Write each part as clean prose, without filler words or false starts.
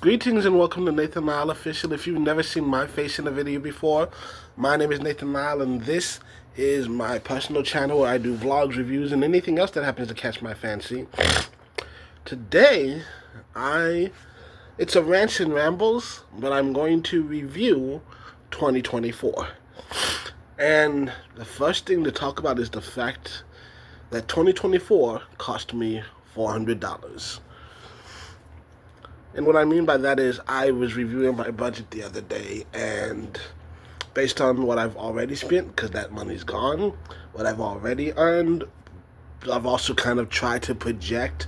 Greetings and welcome to Nathan Lyle Official. If you've never seen my face in a video before, my name is Nathan Lyle and this is my personal channel where I do vlogs, reviews, and anything else that happens to catch my fancy. Today, it's a rants and rambles, but I'm going to review 2024. And the first thing to talk about is the fact that 2024 cost me $400. And what I mean by that is I was reviewing my budget the other day, and based on what I've already spent, because that money's gone, what I've already earned, I've also kind of tried to project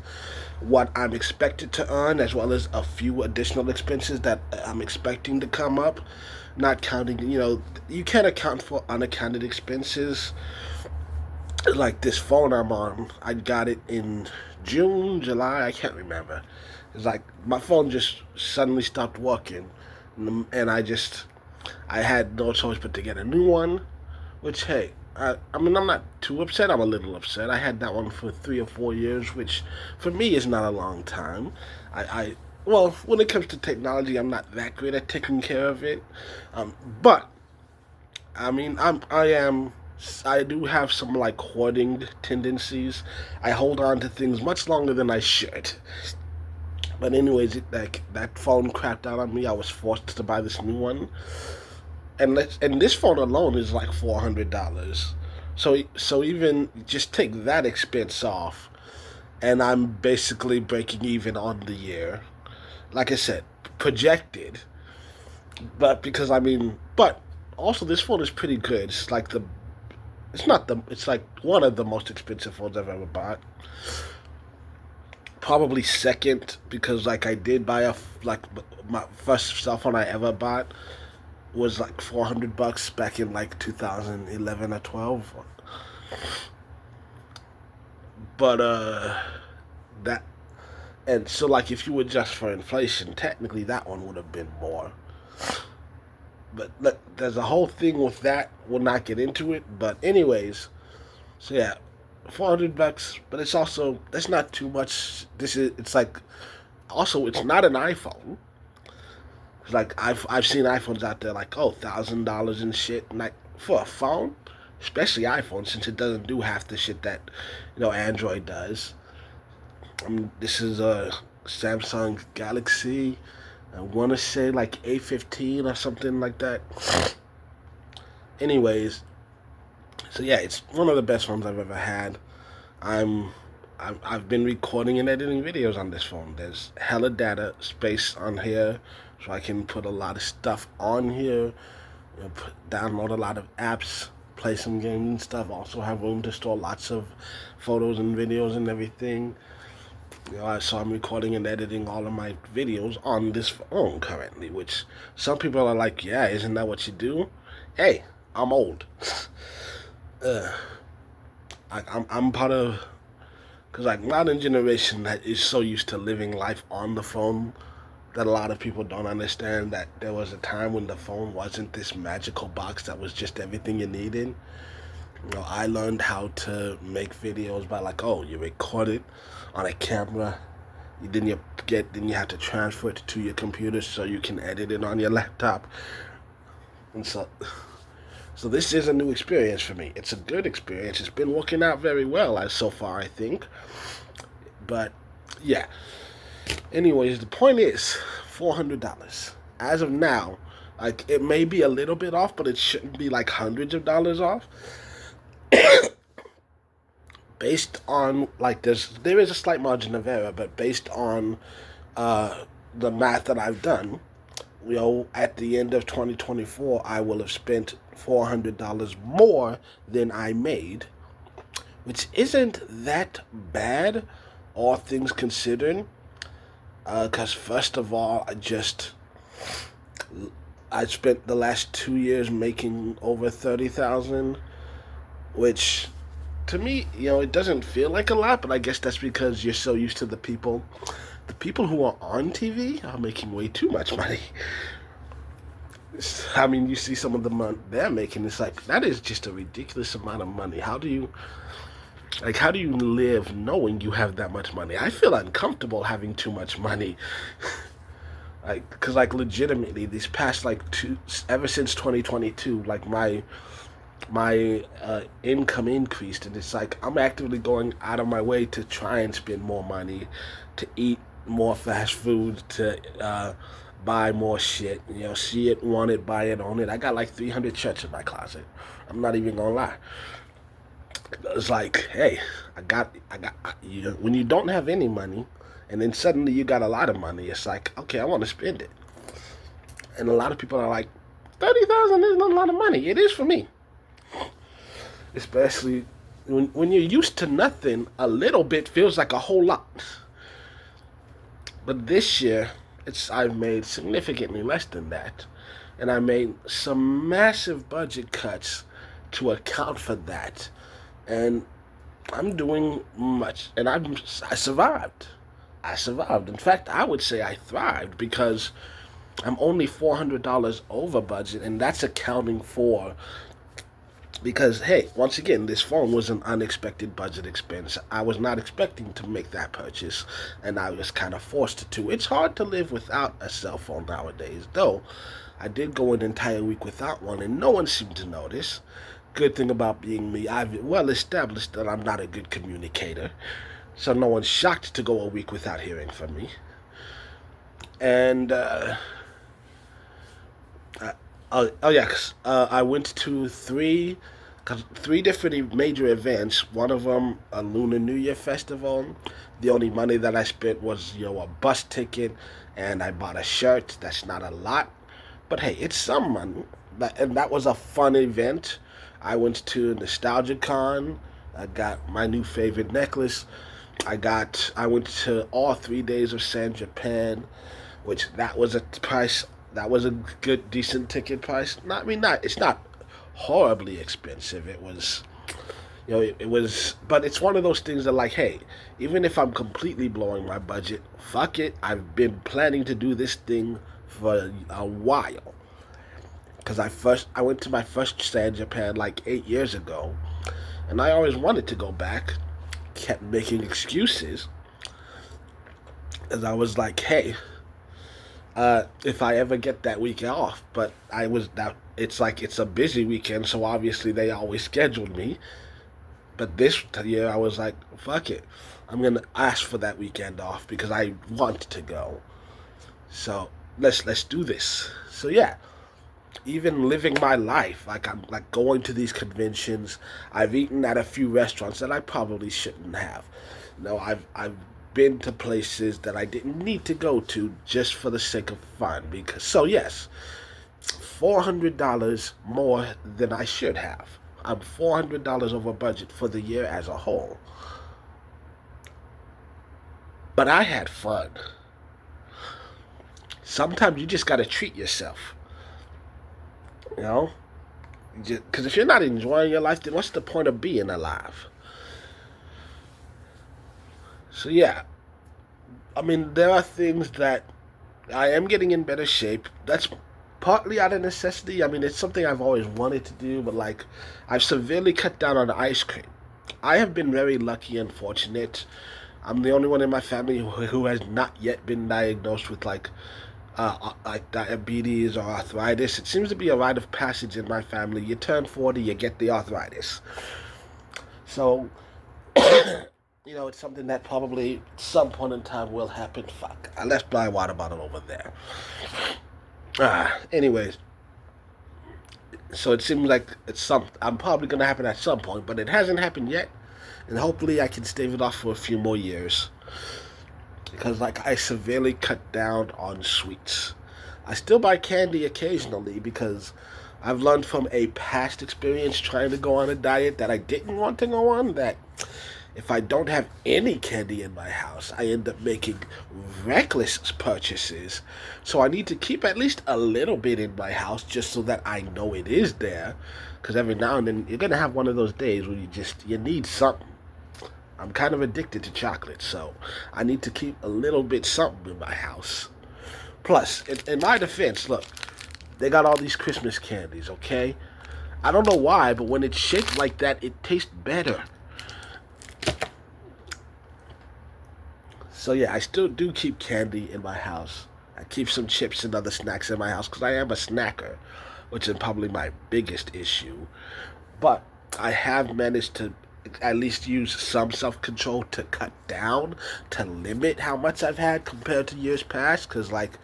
what I'm expected to earn, as well as a few additional expenses that I'm expecting to come up. Not counting, you can't account for unaccounted expenses. Like this phone I'm on, I got it in June, July, I can't remember. It's like my phone just suddenly stopped working, and I had no choice but to get a new one. Which, hey, I'm not too upset. I'm a little upset. I had that one for 3 or 4 years, which for me is not a long time. Well, when it comes to technology, I'm not that great at taking care of it. But I mean, I do have some like hoarding tendencies. I hold on to things much longer than I should. But anyways, that phone crapped out on me. I was forced to buy this new one, and this phone alone is like $400. So even just take that expense off, and I'm basically breaking even on the year. Like I said, projected, but but also this phone is pretty good. It's like one of the most expensive phones I've ever bought. Probably second, because like I did buy my first cell phone I ever bought was like $400 back in like 2011 or 12. But that and so like if you adjust for inflation, technically that one would have been more. But look, there's a whole thing with that. We'll not get into it. But anyways, so yeah, $400, but that's not too much. It's like, also it's not an iPhone. It's like I've seen iPhones out there like $1,000 and shit, and like for a phone, especially iPhone, since it doesn't do half the shit that Android does. This is a Samsung Galaxy. I want to say like A15 or something like that. Anyways, so yeah, it's one of the best phones I've ever had. I've been recording and editing videos on this phone. There's hella data space on here, so I can put a lot of stuff on here. Download a lot of apps, play some games and stuff. Also have room to store lots of photos and videos and everything. So I'm recording and editing all of my videos on this phone currently, which some people are like, yeah, isn't that what you do? Hey, I'm old. I'm part of, because like modern generation that is so used to living life on the phone that a lot of people don't understand that there was a time when the phone wasn't this magical box that was just everything you needed. I learned how to make videos by you record it on a camera, then you have to transfer it to your computer so you can edit it on your laptop, and so this is a new experience for me. It's a good experience. It's been working out very well so far, I think. But yeah. Anyways, the point is $400 as of now. Like it may be a little bit off, but it shouldn't be like hundreds of dollars off. Based on there is a slight margin of error, but based on the math that I've done, at the end of 2024, I will have spent $400 more than I made, which isn't that bad, all things considered. Because first of all, I spent the last 2 years making over 30,000, which to me, it doesn't feel like a lot, but I guess that's because you're so used to the people who are on TV are making way too much money. I mean, you see some of the money they're making, it's like, that is just a ridiculous amount of money. How do you live knowing you have that much money? I feel uncomfortable having too much money. Like, cause like legitimately, these past like ever since 2022, like my income increased, and it's like I'm actively going out of my way to try and spend more money, to eat more fast food, to buy more shit. You know, see it, want it, buy it, own it. I got like 300 shirts in my closet. I'm not even gonna lie. It's like, hey, you know, when you don't have any money, and then suddenly you got a lot of money, it's like, okay, I want to spend it. And a lot of people are like, 30,000 is not a lot of money. It is for me, especially when you're used to nothing. A little bit feels like a whole lot. But this year, I've made significantly less than that, and I made some massive budget cuts to account for that, and I'm doing much, and I survived. I survived. In fact, I would say I thrived because I'm only $400 over budget, and that's accounting for because hey, once again, this phone was an unexpected budget expense. I was not expecting to make that purchase, and I was kind of forced to. It's hard to live without a cell phone nowadays, though. I did go an entire week without one, and no one seemed to notice. Good thing about being me, I've well established that I'm not a good communicator, so no one's shocked to go a week without hearing from me. And oh yeah, 'cause, I went to three different major events. One of them a Lunar New Year festival. The only money that I spent was a bus ticket, and I bought a shirt. That's not a lot, but hey, it's some money. And that was a fun event. I went to Nostalgia Con. I got my new favorite necklace. I went to all 3 days of San Japan, which that was a price. That was a good, decent ticket price. Not, I mean, not. It's not horribly expensive. It was, it was. But it's one of those things that, like, hey, even if I'm completely blowing my budget, fuck it. I've been planning to do this thing for a while. Because I went to my first San Japan like 8 years ago, and I always wanted to go back. Kept making excuses, as I was like, hey, if I ever get that week off. But I was that. It's like it's a busy weekend, so obviously they always scheduled me. But this year I was like, fuck it, I'm gonna ask for that weekend off because I want to go. So let's do this. So yeah, even living my life, like I'm like going to these conventions. I've eaten at a few restaurants that I probably shouldn't have. I've been to places that I didn't need to go to just for the sake of fun. Because so yes, $400 more than I should have. I'm $400 over budget for the year as a whole. But I had fun. Sometimes you just gotta treat yourself. You know, because if you're not enjoying your life, then what's the point of being alive? So yeah, I mean, there are things that I am getting in better shape. That's partly out of necessity. I mean, it's something I've always wanted to do, but like, I've severely cut down on ice cream. I have been very lucky and fortunate. I'm the only one in my family who has not yet been diagnosed with like diabetes or arthritis. It seems to be a rite of passage in my family. You turn 40, you get the arthritis. So, it's something that probably at some point in time will happen. Fuck, I left my water bottle over there. Anyways, so it seems like I'm probably gonna happen at some point, but it hasn't happened yet, and hopefully I can stave it off for a few more years. Because like I severely cut down on sweets. I still buy candy occasionally because I've learned from a past experience trying to go on a diet that I didn't want to go on, that if I don't have any candy in my house, I end up making reckless purchases. So I need to keep at least a little bit in my house just so that I know it is there. Because every now and then you're going to have one of those days where you need something. I'm kind of addicted to chocolate, so I need to keep a little bit something in my house. Plus, in my defense, look, they got all these Christmas candies, okay? I don't know why, but when it's shaped like that, it tastes better. So yeah, I still do keep candy in my house. I keep some chips and other snacks in my house because I am a snacker, which is probably my biggest issue. But I have managed to at least use some self control to cut down, to limit how much I've had compared to years past. Because, like,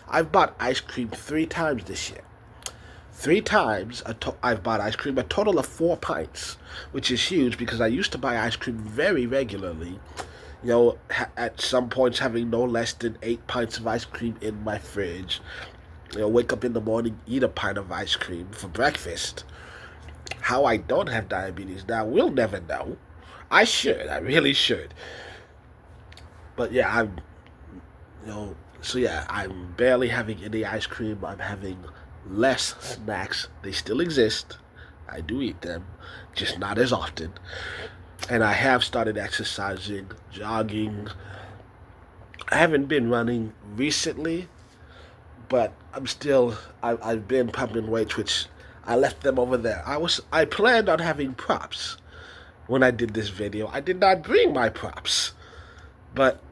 I've bought ice cream 3 times this year. 3 times I've bought ice cream, a total of 4 pints, which is huge because I used to buy ice cream very regularly. At some points having no less than 8 pints of ice cream in my fridge. Wake up in the morning, eat a pint of ice cream for breakfast. How I don't have diabetes now, we'll never know. I should, I really should. But yeah, I'm barely having any ice cream. I'm having less snacks. They still exist. I do eat them, just not as often. And I have started exercising, jogging. I haven't been running recently, but I've been pumping weights, which I left them over there. I planned on having props when I did this video. I did not bring my props, but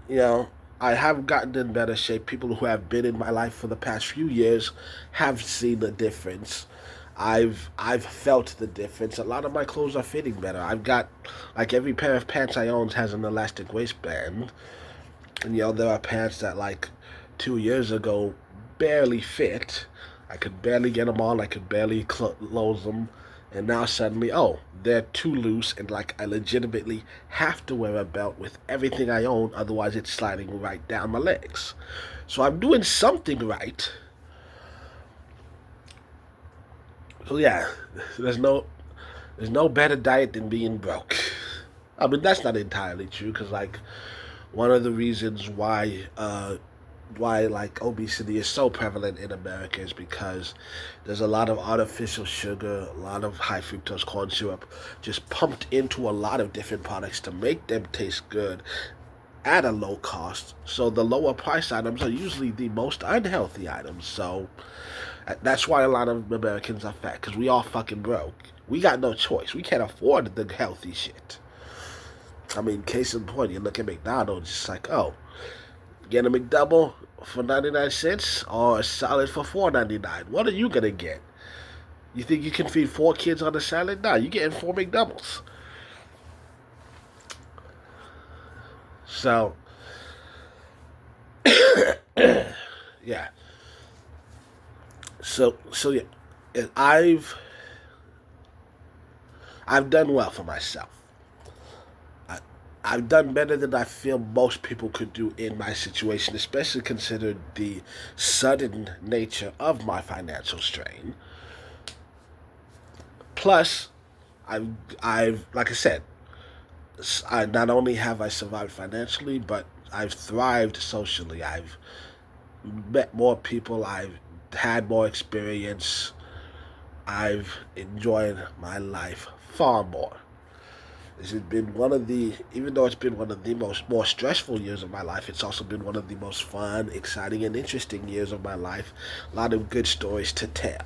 you know, I have gotten in better shape. People who have been in my life for the past few years have seen the difference. I've felt the difference. A lot of my clothes are fitting better. I've got, like, every pair of pants I own has an elastic waistband, and there are pants that, like, 2 years ago barely fit. I could barely get them on. I could barely close them. And now suddenly, oh, they're too loose, and, like, I legitimately have to wear a belt with everything I own, otherwise it's sliding right down my legs. So I'm doing something right. So yeah, there's no better diet than being broke. I mean, that's not entirely true, because, like, one of the reasons why, like, obesity is so prevalent in America is because there's a lot of artificial sugar, a lot of high fructose corn syrup just pumped into a lot of different products to make them taste good at a low cost. So the lower price items are usually the most unhealthy items. So that's why a lot of Americans are fat, because we all fucking broke. We got no choice. We can't afford the healthy shit. I mean, case in point, you look at McDonald's, it's like, oh, get a McDouble for 99 cents or a salad for $4.99. What are you going to get? You think you can feed 4 kids on a salad? Nah, you're getting 4 McDoubles. So, yeah. So yeah, I've done well for myself. I've done better than I feel most people could do in my situation, especially considered the sudden nature of my financial strain. Plus, I've like I said, I not only have I survived financially, but I've thrived socially. I've met more people. I've had more experience. I've enjoyed my life far more. This has been even though it's been one of the more stressful years of my life, it's also been one of the most fun, exciting, and interesting years of my life. A lot of good stories to tell.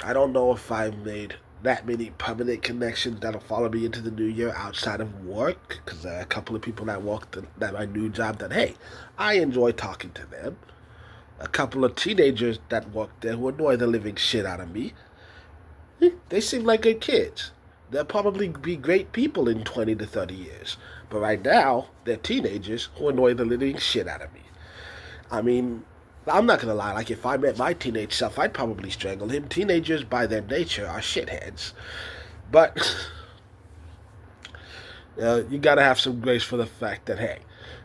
I don't know if I've made that many permanent connections that'll follow me into the new year outside of work, because there are a couple of people that work at my new job that, hey, I enjoy talking to them. A couple of teenagers that work there who annoy the living shit out of me. They seem like good kids. They'll probably be great people in 20 to 30 years. But right now, they're teenagers who annoy the living shit out of me. I mean, I'm not gonna lie, like, if I met my teenage self, I'd probably strangle him. Teenagers, by their nature, are shitheads. But, you gotta have some grace for the fact that, hey,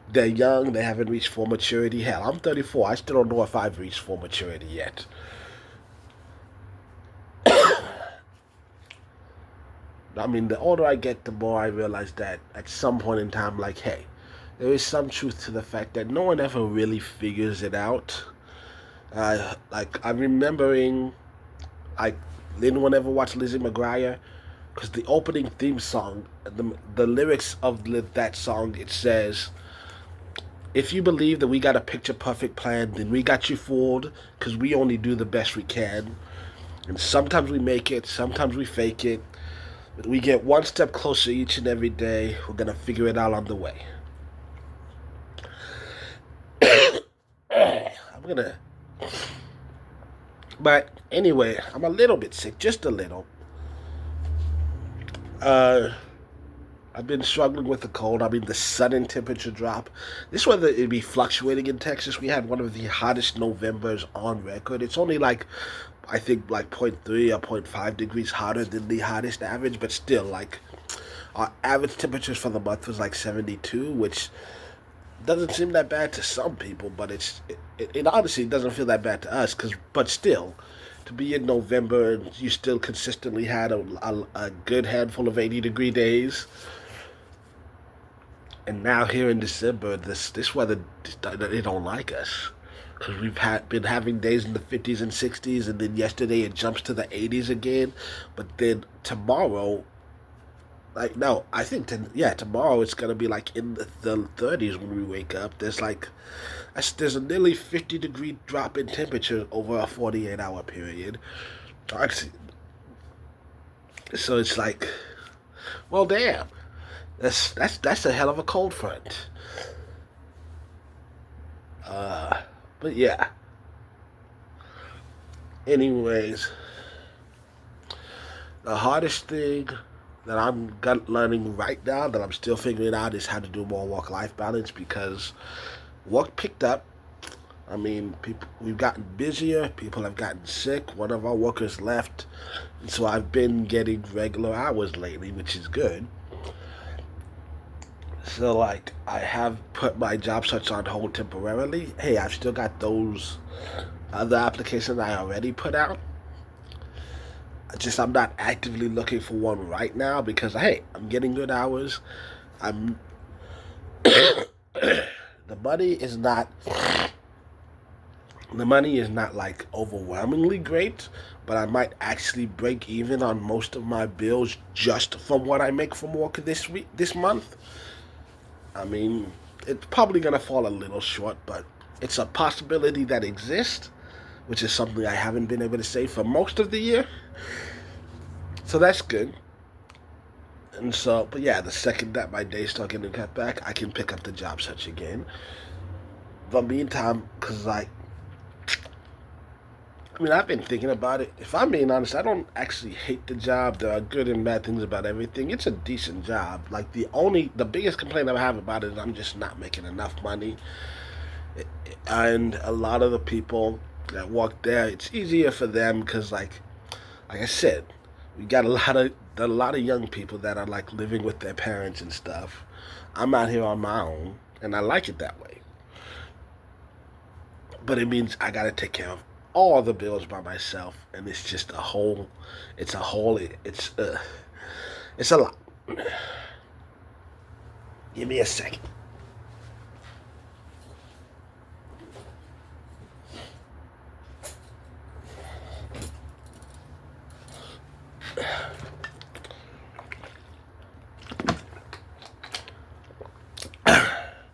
they're young, they haven't reached full maturity. Hell, I'm 34, I still don't know if I've reached full maturity yet. I mean, the older I get, the more I realize that at some point in time, like, hey, there is some truth to the fact that no one ever really figures it out. Like, I'm remembering, like, anyone ever watch Lizzie McGuire? Because the opening theme song, the lyrics of that song, it says, if you believe that we got a picture perfect plan, then we got you fooled, because we only do the best we can. And sometimes we make it, sometimes we fake it. We get one step closer each and every day. We're going to figure it out on the way. gonna. But anyway, I'm a little bit sick, just a little. Uh, I've been struggling with the cold. I mean, the sudden temperature drop. This weather, it'd be fluctuating in Texas. We had one of the hottest Novembers on record. It's only like, I think, like point 0.3 or point 0.5 degrees hotter than the hottest average, but still, like, our average temperatures for the month was like 72, which doesn't seem that bad to some people, but it honestly doesn't feel that bad to us. But still, to be in November and you still consistently had a good handful of 80-degree days, and now here in December, this weather, they don't like us. Because been having days in the 50s and 60s, and then yesterday it jumps to the 80s again. But then tomorrow, like, no, I think, tomorrow it's going to be like in the 30s when we wake up. There's a nearly 50-degree drop in temperature over a 48-hour period. Actually, so it's like, well, damn. That's a hell of a cold front. But yeah. Anyways, the hardest thing that learning right now, that I'm still figuring out, is how to do more work-life balance, because work picked up. I mean, we've gotten busier. People have gotten sick. One of our workers left, and so I've been getting regular hours lately, which is good. So, like, I have put my job search on hold temporarily. Hey, I've still got those other applications I already put out. I'm not actively looking for one right now because, hey, I'm getting good hours. I'm the money is not like overwhelmingly great, but I might actually break even on most of my bills just from what I make from work this month. I mean, it's probably gonna fall a little short, but it's a possibility that exists, which is something I haven't been able to say for most of the year. So that's good. And so, but yeah, the second that my days start getting cut back, I can pick up the job search again. But meantime, because, like, I mean, I've been thinking about it. If I'm being honest, I don't actually hate the job. There are good and bad things about everything. It's a decent job. Like, the biggest complaint I have about it is I'm just not making enough money. And a lot of the people that work there, it's easier for them because, like I said, we got a lot of young people that are like living with their parents and stuff. I'm out here on my own, and I like it that way. But it means I gotta take care of all the bills by myself, and it's just a whole. It's a whole. It's a lot. Give me a second.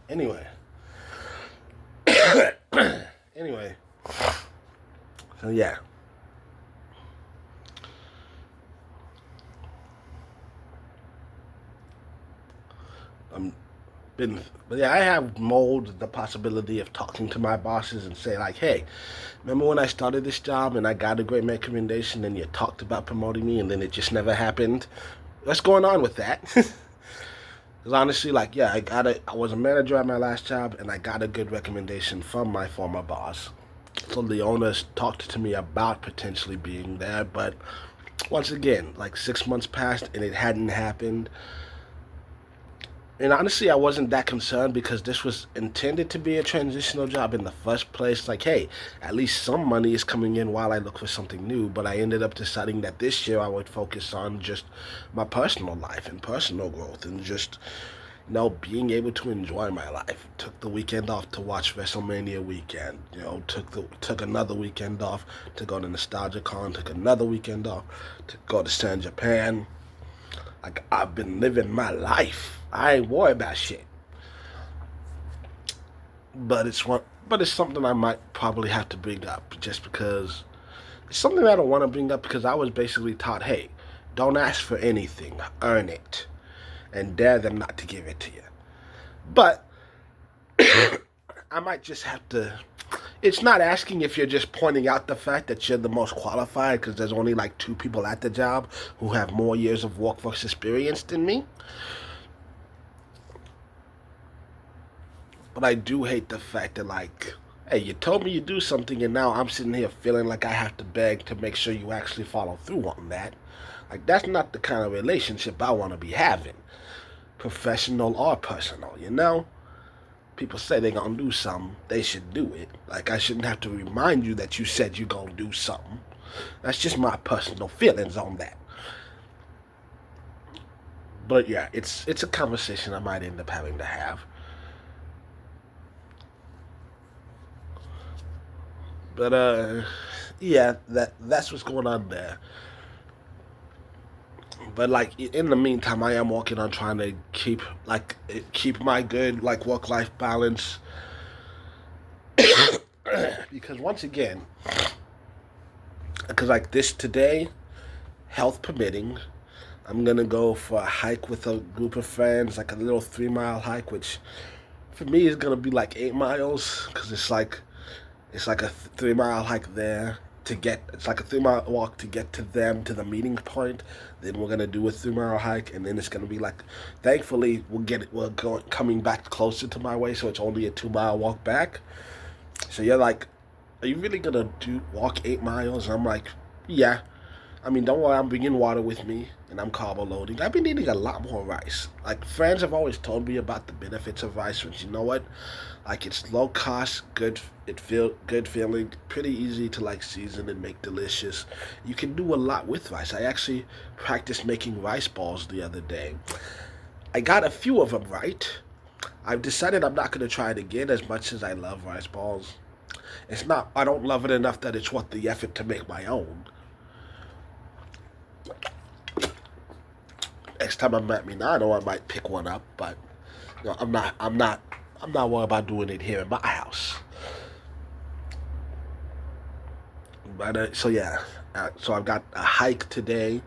Anyway. Anyway. So yeah. But yeah, I have mulled the possibility of talking to my bosses and say, like, hey, remember when I started this job and I got a great recommendation and you talked about promoting me and then it just never happened? What's going on with that? Because honestly, like, yeah, I was a manager at my last job and I got a good recommendation from my former boss. So the owners talked to me about potentially being there, but once again, like 6 months passed and it hadn't happened. And honestly, I wasn't that concerned because this was intended to be a transitional job in the first place. Like, hey, at least some money is coming in while I look for something new. But I ended up deciding that this year I would focus on just my personal life and personal growth and just, being able to enjoy my life. Took the weekend off to watch WrestleMania weekend. Took another weekend off to go to Nostalgia Con. Took another weekend off to go to San Japan. Like, I've been living my life. I ain't worried about shit. But it's something I might probably have to bring up just because it's something I don't want to bring up because I was basically taught, hey, don't ask for anything, earn it, and dare them not to give it to you. But I might just have to It's not asking if you're just pointing out the fact that you're the most qualified because there's only like two people at the job who have more years of workforce experience than me. But I do hate the fact that, like, hey, you told me you do something and now I'm sitting here feeling like I have to beg to make sure you actually follow through on that. Like, that's not the kind of relationship I want to be having, professional or personal, you know? People say they're gonna do something, they should do it. Like, I shouldn't have to remind you that you said you're gonna do something. That's just my personal feelings on that. But yeah, it's a conversation I might end up having to have. But yeah, that's what's going on there. But like in the meantime, I am working on trying to keep my good like work life balance. Because once again, because like this today, health permitting, I'm gonna go for a hike with a group of friends, like a little 3 mile hike, which for me is gonna be like 8 miles, because it's like a 3 mile hike there to get. It's like a 3 mile walk to get to them to the meeting point. Then we're gonna do a 3 mile hike, and then it's gonna be like. Thankfully, we'll get it. We're going coming back closer to my way, so it's only a 2 mile walk back. So you're like, are you really gonna do walk 8 miles? And I'm like, yeah. I mean, don't worry, I'm bringing water with me, and I'm carbo loading. I've been eating a lot more rice. Like, friends have always told me about the benefits of rice, which, you know what? Like, it's low cost, good, it feel good feeling, pretty easy to, like, season and make delicious. You can do a lot with rice. I actually practiced making rice balls the other day. I got a few of them right. I've decided I'm not going to try it again as much as I love rice balls. It's not, I don't love it enough that it's worth the effort to make my own. Next time I'm at Minano, I might pick one up, but I'm not worried about doing it here in my house. But so yeah, so I've got a hike today,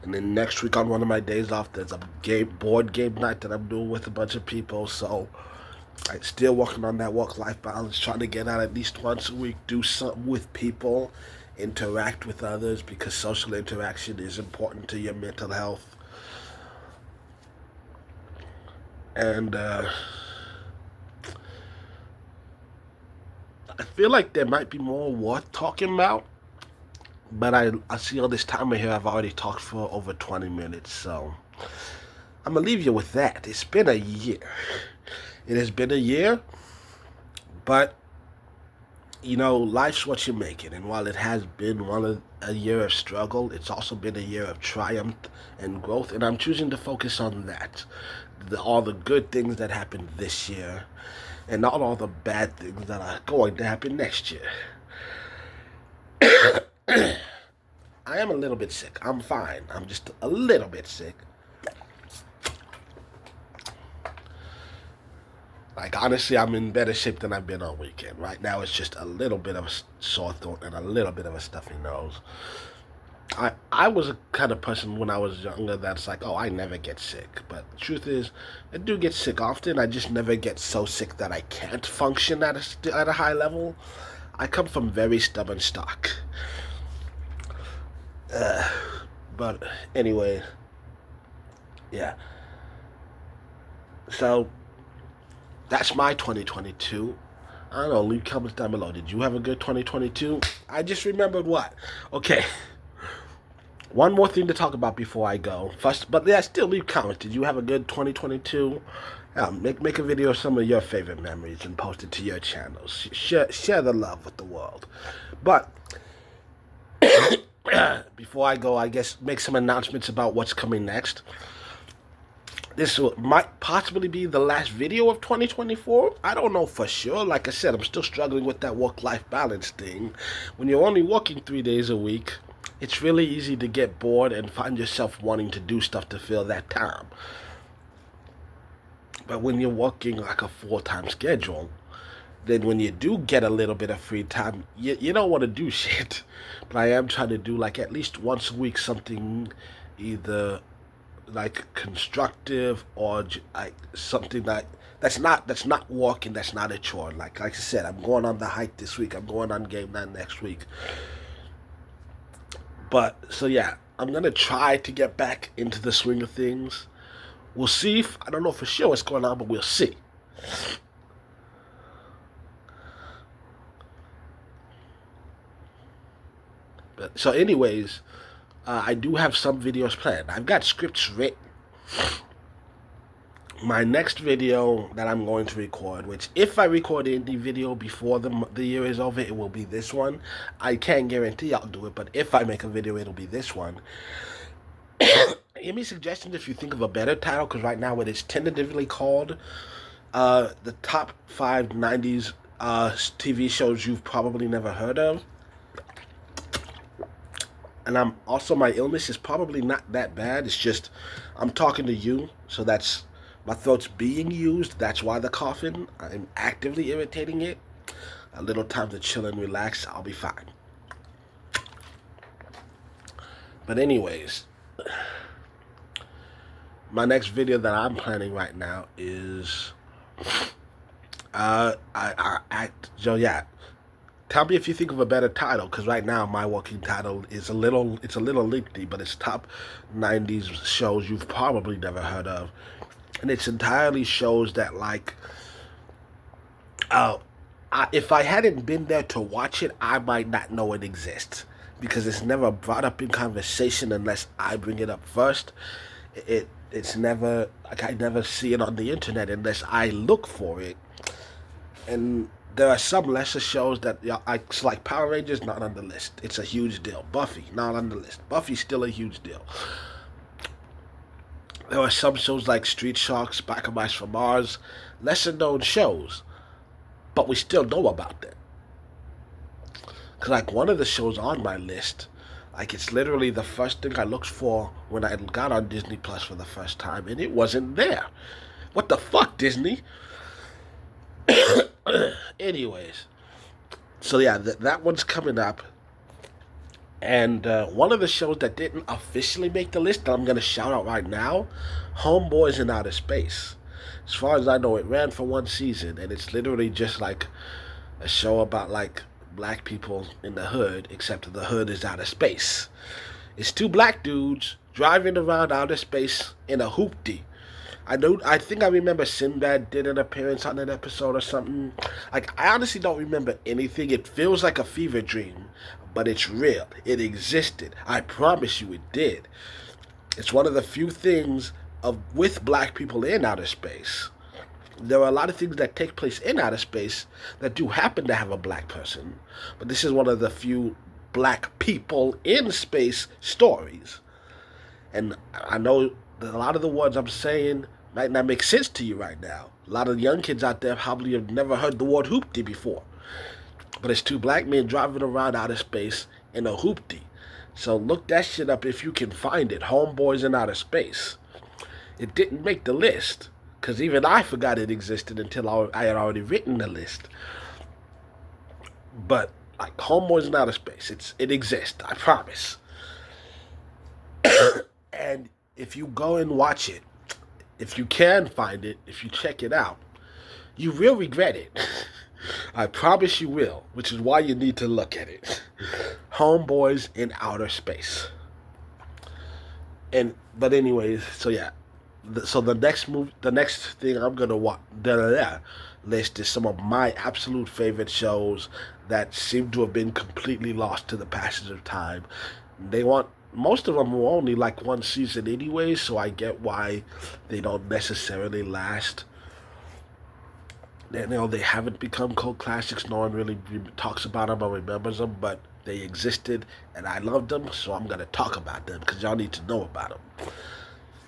and then next week on one of my days off, there's a board game night that I'm doing with a bunch of people. So I'm still working on that work-life balance, trying to get out at least once a week, do something with people, interact with others, because social interaction is important to your mental health. And I feel like there might be more worth talking about, but I see all this timer here. I've already talked for over 20 minutes, so I'm gonna leave you with that. It's been a year. It has been a year, but you know, life's what you make it. And while it has been a year of struggle, it's also been a year of triumph and growth. And I'm choosing to focus on that, all the good things that happened this year, and not all the bad things that are going to happen next year. I am a little bit sick. I'm fine. I'm just a little bit sick. Like, honestly, I'm in better shape than I've been all weekend. Right now, it's just a little bit of a sore throat and a little bit of a stuffy nose. I was a kind of person when I was younger that's like, oh, I never get sick. But the truth is, I do get sick often. I just never get so sick that I can't function at a high level. I come from very stubborn stock. Uh, but anyway, yeah. So that's my 2022. I don't know, leave comments down below. Did you have a good 2022? I just remembered what? Okay. One more thing to talk about before I go. First, but yeah, still leave comments. Did you have a good 2022? Make a video of some of your favorite memories and post it to your channels. Share the love with the world. But before I go, I guess make some announcements about what's coming next. This might possibly be the last video of 2024. I don't know for sure. Like I said, I'm still struggling with that work-life balance thing. When you're only working 3 days a week, it's really easy to get bored and find yourself wanting to do stuff to fill that time. But when you're working like a full-time schedule, then when you do get a little bit of free time, you don't want to do shit. But I am trying to do like at least once a week something either like constructive or like something that that's not walking. That's not a chore. Like I said, I'm going on the hike this week. I'm going on game night next week. But so yeah, I'm gonna try to get back into the swing of things. We'll see. If, I don't know for sure what's going on, but we'll see. But so, anyways, I do have some videos planned. I've got scripts written. My next video that I'm going to record, which if I record any video before the year is over, it will be this one. I can't guarantee I'll do it, but if I make a video, it'll be this one. Give me suggestions if you think of a better title, because right now it is tentatively called the top 5 90s TV shows you've probably never heard of. And I'm also, my illness is probably not that bad. It's just I'm talking to you, so that's my throat's being used. That's why the coughing. I'm actively irritating it. A little time to chill and relax. I'll be fine. But anyways, my next video that I'm planning right now is so yeah. Tell me if you think of a better title, because right now my working title is it's a little lengthy, but it's top 90s shows you've probably never heard of, and it's entirely shows that if I hadn't been there to watch it, I might not know it exists because it's never brought up in conversation unless I bring it up first. It's never I never see it on the internet unless I look for it, and there are some lesser shows that it's like Power Rangers, not on the list. It's a huge deal. Buffy, not on the list. Buffy's still a huge deal. There are some shows like Street Sharks, Back of Mice from Mars, lesser known shows, but we still know about them. Cause like one of the shows on my list, like it's literally the first thing I looked for when I got on Disney Plus for the first time, and it wasn't there. What the fuck, Disney? Anyways, so yeah, that one's coming up. And one of the shows that didn't officially make the list that I'm going to shout out right now, Homeboys in Outer Space. As far as I know, it ran for one season, and it's literally just like a show about like black people in the hood, except the hood is outer space. It's two black dudes driving around outer space in a hoopty. I think I remember Sinbad did an appearance on that episode or something. Like, I honestly don't remember anything. It feels like a fever dream, but it's real. It existed. I promise you it did. It's one of the few things with black people in outer space. There are a lot of things that take place in outer space that do happen to have a black person, but this is one of the few black people in space stories. And I know that a lot of the words I'm saying might not make sense to you right now. A lot of young kids out there probably have never heard the word hoopty before. But it's two black men driving around outer space in a hoopty. So look that shit up if you can find it. Homeboys in Outer Space. It didn't make the list, because even I forgot it existed until I had already written the list. But like Homeboys in Outer Space, it exists, I promise. And if you go and watch it, if you can find it, if you check it out, you will regret it. I promise you will, which is why you need to look at it. Homeboys in Outer Space. But anyways, so yeah. So the next thing I'm gonna list is some of my absolute favorite shows that seem to have been completely lost to the passage of time. Most of them were only like one season anyway, so I get why they don't necessarily last. They haven't become cult classics. No one really talks about them or remembers them, but they existed, and I loved them, so I'm going to talk about them, because y'all need to know about them.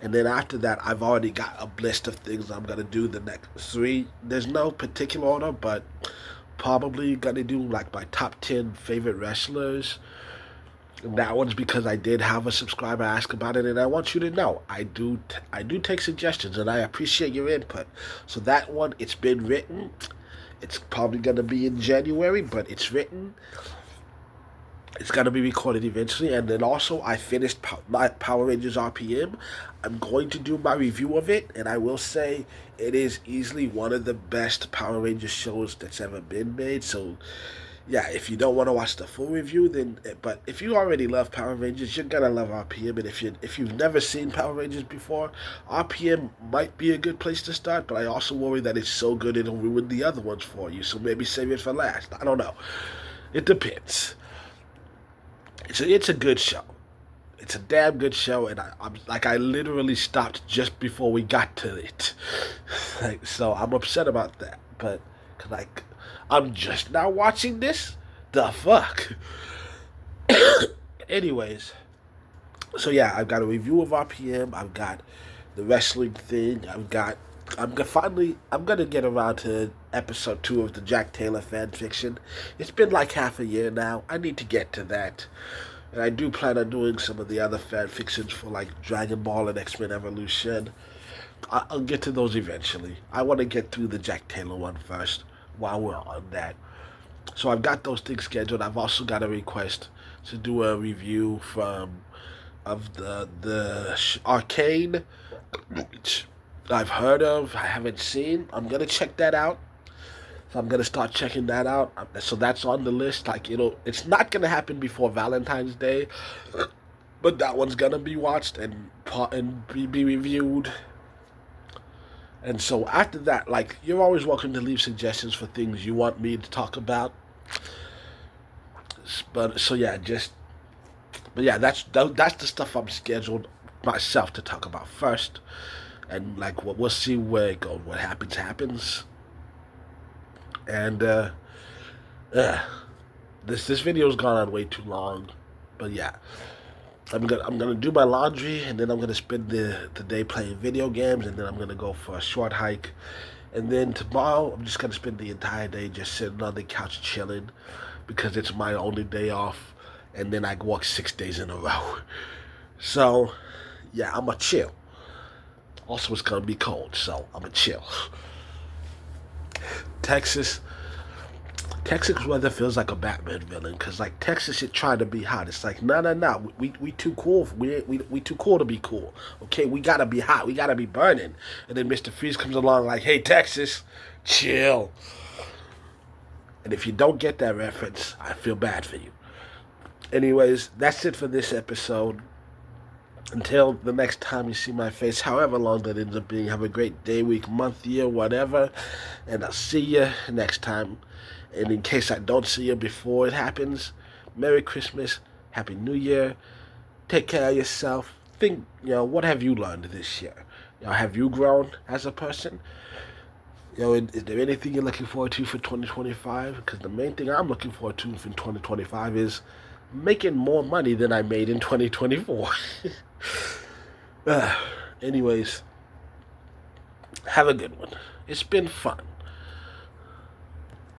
And then after that, I've already got a list of things I'm going to do the next 3. There's no particular order, but probably going to do like my top 10 favorite wrestlers. And that one's because I did have a subscriber ask about it, and I want you to know I do take suggestions, and I appreciate your input. So that one, it's been written. It's probably going to be in January, but it's written. It's gonna be recorded eventually, and then also I finished my Power Rangers RPM. I'm going to do my review of it, and I will say it is easily one of the best Power Rangers shows that's ever been made. So, yeah, if you don't want to watch the full review, then but if you already love Power Rangers, you're gonna love RPM. And if you've never seen Power Rangers before, RPM might be a good place to start. But I also worry that it's so good it'll ruin the other ones for you. So maybe save it for last. I don't know. It depends. It's a good show. It's a damn good show, and I literally stopped just before we got to it. So I'm upset about that, but like I'm just now watching this. The fuck. Anyways, so yeah, I've got a review of RPM. I've got the wrestling thing. I'm gonna get around to episode 2 of the Jack Taylor fan fiction. It's been like half a year now. I need to get to that. And I do plan on doing some of the other fan fictions for like Dragon Ball and X-Men Evolution. I'll get to those eventually. I want to get through the Jack Taylor one first while we're on that. So I've got those things scheduled. I've also got a request to do a review of the Arcane, which I've heard of, I haven't seen. I'm gonna check that out. So I'm gonna start checking that out. So that's on the list. Like it's not gonna happen before Valentine's Day, but that one's gonna be watched and be reviewed. And so after that, like you're always welcome to leave suggestions for things you want me to talk about. But so yeah, that's the stuff I'm scheduled myself to talk about first, and like we'll see where it goes. What happens happens. And this video's gone on way too long, but yeah, I'm gonna do my laundry, and then I'm gonna spend the day playing video games, and then I'm gonna go for a short hike, and then tomorrow I'm just gonna spend the entire day just sitting on the couch chilling, because it's my only day off, and then I work 6 days in a row. So yeah, I'm gonna chill. Also, it's gonna be cold, so I'm gonna chill. Texas. Texas weather feels like a Batman villain, because like Texas is trying to be hot. It's like no. We too cool. We too cool to be cool. Okay, we gotta be hot. We gotta be burning. And then Mr. Freeze comes along like, hey Texas, chill. And if you don't get that reference, I feel bad for you. Anyways, that's it for this episode. Until the next time you see my face, however long that ends up being, have a great day, week, month, year, whatever. And I'll see you next time. And in case I don't see you before it happens, Merry Christmas, Happy New Year. Take care of yourself. Think, what have you learned this year? Have you grown as a person? Is there anything you're looking forward to for 2025? Because the main thing I'm looking forward to for 2025 is making more money than I made in 2024. Anyways, have a good one. It's been fun.